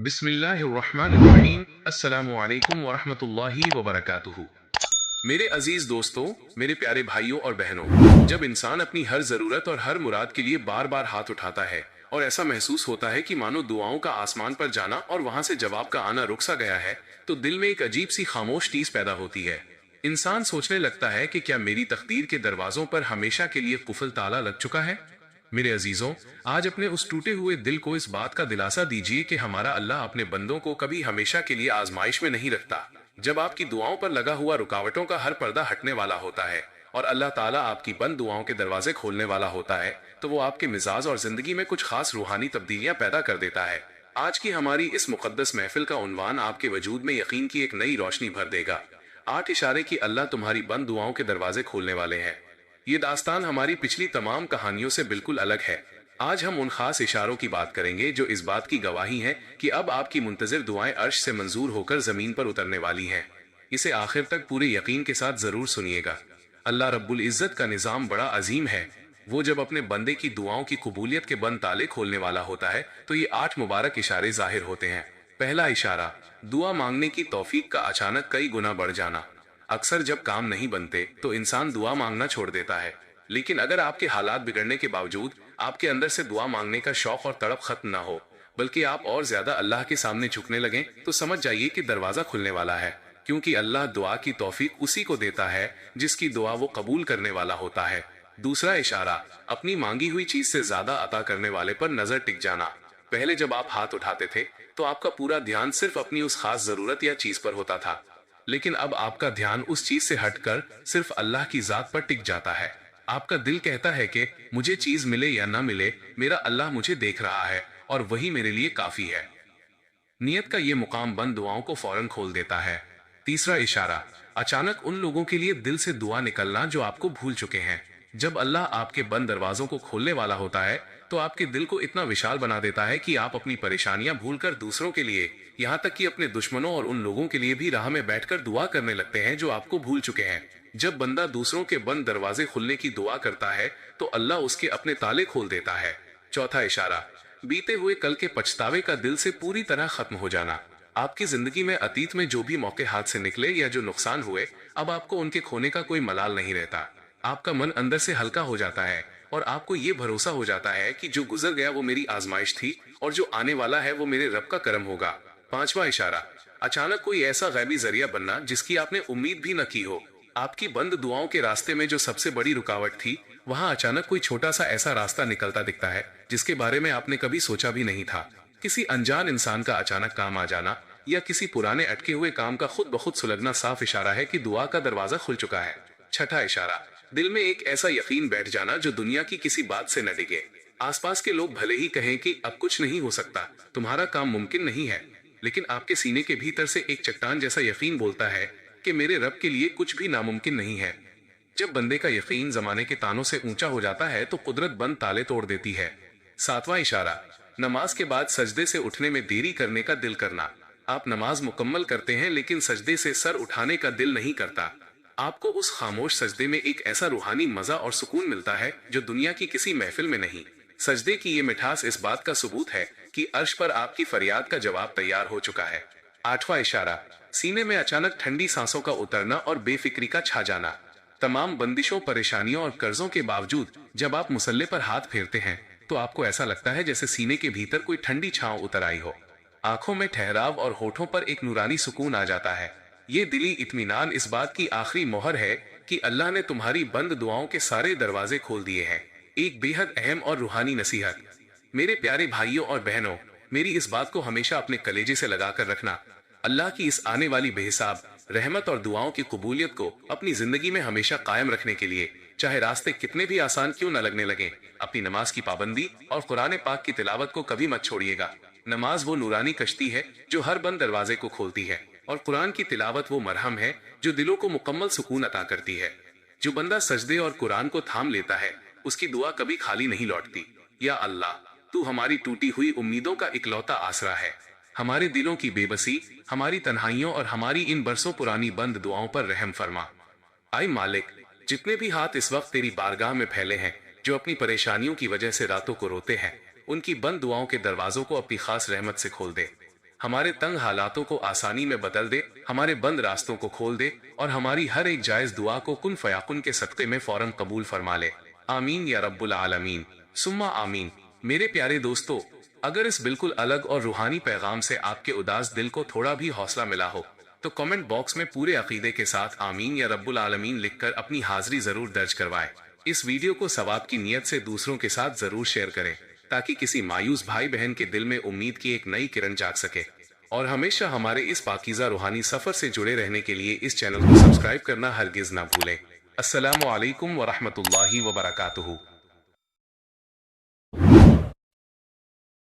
बिस्मिल्लाहिर्रहमानिर्रहीम। अस्सलामु अलैकुम वरहमतुल्लाहि वबरकातुहू। मेरे अजीज दोस्तों, मेरे प्यारे भाइयों और बहनों, जब इंसान अपनी हर जरूरत और हर मुराद के लिए बार बार हाथ उठाता है और ऐसा महसूस होता है कि मानो दुआओं का आसमान पर जाना और वहां से जवाब का आना रुक सा गया है, तो दिल में एक अजीब सी खामोश टीस पैदा होती है। इंसान सोचने लगता है कि क्या मेरी तकदीर के दरवाजों पर हमेशा के लिए कुफल ताला लग चुका है। मेरे अजीजों, आज अपने उस टूटे हुए दिल को इस बात का दिलासा दीजिए कि हमारा अल्लाह अपने बंदों को कभी हमेशा के लिए आजमाइश में नहीं रखता। जब आपकी दुआओं पर लगा हुआ रुकावटों का हर पर्दा हटने वाला होता है और अल्लाह ताला आपकी बंद दुआओं के दरवाजे खोलने वाला होता है, तो वो आपके मिजाज और जिंदगी में कुछ खास रूहानी तब्दीलियां पैदा कर देता है। आज की हमारी इस मुकद्दस महफिल का उन्वान आपके वजूद में यकीन की एक नई रोशनी भर देगा। 8 इशारे की अल्लाह तुम्हारी बंद दुआओं के दरवाजे खोलने वाले हैं। ये दास्तान हमारी पिछली तमाम कहानियों से बिल्कुल अलग है। आज हम उन खास इशारों की बात करेंगे जो इस बात की गवाही हैं कि अब आपकी मुंतजिर दुआएं अर्श से मंजूर होकर जमीन पर उतरने वाली हैं। इसे आखिर तक पूरे यकीन के साथ जरूर सुनिएगा। अल्लाह रब्बुल इज्जत का निजाम बड़ा अजीम है। वो जब अपने बंदे की दुआओं की कबूलियत के बंद ताले खोलने वाला होता है, तो ये 8 मुबारक इशारे जाहिर होते हैं। पहला इशारा, दुआ मांगने की तौफीक का अचानक कई गुना बढ़ जाना। अक्सर जब काम नहीं बनते तो इंसान दुआ मांगना छोड़ देता है, लेकिन अगर आपके हालात बिगड़ने के बावजूद आपके अंदर से दुआ मांगने का शौक और तड़प खत्म ना हो, बल्कि आप और ज्यादा अल्लाह के सामने झुकने लगें, तो समझ जाइए कि दरवाजा खुलने वाला है। क्योंकि अल्लाह दुआ की तौफीक उसी को देता है जिसकी दुआ वो कबूल करने वाला होता है। दूसरा इशारा, अपनी मांगी हुई चीज से ज्यादा अता करने वाले पर नजर टिक जाना। पहले जब आप हाथ उठाते थे तो आपका पूरा ध्यान सिर्फ अपनी उस खास जरूरत या चीज पर होता था, लेकिन अब आपका ध्यान उस चीज से हटकर सिर्फ अल्लाह की जात पर टिक जाता है। आपका दिल कहता है कि मुझे चीज मिले या ना मिले, मेरा अल्लाह मुझे देख रहा है और वही मेरे लिए काफी है। नियत का ये मुकाम बंद दुआओं को फौरन खोल देता है। तीसरा इशारा, अचानक उन लोगों के लिए दिल से दुआ निकलना जो आपको भूल चुके हैं। जब अल्लाह आपके बंद दरवाजों को खोलने वाला होता है, तो आपके दिल को इतना विशाल बना देता है कि आप अपनी परेशानियां भूलकर दूसरों के लिए, यहाँ तक कि अपने दुश्मनों और उन लोगों के लिए भी राह में बैठकर दुआ करने लगते हैं जो आपको भूल चुके हैं। जब बंदा दूसरों के बंद दरवाजे खुलने की दुआ करता है, तो अल्लाह उसके अपने ताले खोल देता है। चौथा इशारा, बीते हुए कल के पछतावे का दिल से पूरी तरह खत्म हो जाना। आपकी जिंदगी में अतीत में जो भी मौके हाथ से निकले या जो नुकसान हुए, अब आपको उनके खोने का कोई मलाल नहीं रहता। आपका मन अंदर से हल्का हो जाता है और आपको ये भरोसा हो जाता है कि जो गुजर गया वो मेरी आजमाइश थी और जो आने वाला है वो मेरे रब का करम होगा। पांचवा इशारा, अचानक कोई ऐसा गैबी जरिया बनना जिसकी आपने उम्मीद भी न की हो। आपकी बंद दुआओं के रास्ते में जो सबसे बड़ी रुकावट थी, वहां अचानक कोई छोटा सा ऐसा रास्ता निकलता दिखता है जिसके बारे में आपने कभी सोचा भी नहीं था। किसी अनजान इंसान का अचानक काम आ जाना या किसी पुराने अटके हुए काम का खुद ब खुद सुलगना साफ इशारा है कि दुआ का दरवाजा खुल चुका है। छठा इशारा, दिल में एक ऐसा यकीन बैठ जाना जो दुनिया की किसी बात से न डिगे। आसपास के लोग भले ही कहें कि अब कुछ नहीं हो सकता, तुम्हारा काम मुमकिन नहीं है, लेकिन आपके सीने के भीतर से एक चट्टान जैसा यकीन बोलता है कि मेरे रब के लिए कुछ भी नामुमकिन नहीं है। जब बंदे का यकीन जमाने के तानों से ऊंचा हो जाता है, तो कुदरत बंद ताले तोड़ देती है। सातवां इशारा, नमाज के बाद सजदे से उठने में देरी करने का दिल करना। आप नमाज मुकम्मल करते हैं लेकिन सजदे से सर उठाने का दिल नहीं करता। आपको उस खामोश सजदे में एक ऐसा रूहानी मजा और सुकून मिलता है जो दुनिया की किसी महफिल में नहीं। सजदे की ये मिठास इस बात का सबूत है कि अर्श पर आपकी फरियाद का जवाब तैयार हो चुका है। आठवां इशारा, सीने में अचानक ठंडी सांसों का उतरना और बेफिक्री का छा जाना। तमाम बंदिशों, परेशानियों और कर्जों के बावजूद जब आप मुसल्ले पर हाथ फेरते हैं, तो आपको ऐसा लगता है जैसे सीने के भीतर कोई ठंडी छांव उतर आई हो। आंखों में ठहराव और होठों पर एक नूरानी सुकून आ जाता है। ये दिली इत्मीनान इस बात की आखिरी मोहर है कि अल्लाह ने तुम्हारी बंद दुआओं के सारे दरवाजे खोल दिए हैं। एक बेहद अहम और रूहानी नसीहत, मेरे प्यारे भाइयों और बहनों, मेरी इस बात को हमेशा अपने कलेजे से लगा कर रखना। अल्लाह की इस आने वाली बेहिसाब रहमत और दुआओं की कबूलियत को अपनी जिंदगी में हमेशा कायम रखने के लिए, चाहे रास्ते कितने भी आसान क्यों न लगने लगे, अपनी नमाज की पाबंदी और कुरान पाक की तिलावत को कभी मत छोड़िएगा। नमाज वो नूरानी कश्ती है जो हर बंद दरवाजे को खोलती है, और कुरान की तिलावत वो मरहम है जो दिलों को मुकम्मल सुकून अता करती है। जो बंदा सजदे और कुरान को थाम लेता है, उसकी दुआ कभी खाली नहीं लौटती। या अल्लाह, तू हमारी टूटी हुई उम्मीदों का इकलौता आसरा है। हमारे दिलों की बेबसी, हमारी तन्हाइयों और हमारी इन बरसों पुरानी बंद दुआओं पर रहम फरमा। आए मालिक, जितने भी हाथ इस वक्त तेरी बारगाह में फैले हैं, जो अपनी परेशानियों की वजह से रातों को रोते हैं, उनकी बंद दुआओं के दरवाजों को अपनी खास रहमत से खोल दे। हमारे तंग हालातों को आसानी में बदल दे, हमारे बंद रास्तों को खोल दे और हमारी हर एक जायज दुआ को कुन फयाकुन के सदक़े में फौरन कबूल फरमा ले। आमीन या रब्बुल आलमीन, सुम्मा आमीन। मेरे प्यारे दोस्तों, अगर इस बिल्कुल अलग और रूहानी पैगाम से आपके उदास दिल को थोड़ा भी हौसला मिला हो तो कमेंट बॉक्स में पूरे अकीदे के साथ आमीन या रब्बुल आलमीन लिखकर अपनी हाजिरी जरूर दर्ज करवाएं। इस वीडियो को सवाब की नीयत से दूसरों के साथ जरूर शेयर करें ताकि किसी मायूस भाई बहन के दिल में उम्मीद की एक नई किरण जाग सके। और हमेशा हमारे इस पाकीज़ा रूहानी सफर से जुड़े रहने के लिए इस चैनल को सब्सक्राइब करना हरगिज ना भूलें। अस्सलामु अलैकुम व रहमतुल्लाहि व बरकातुहू।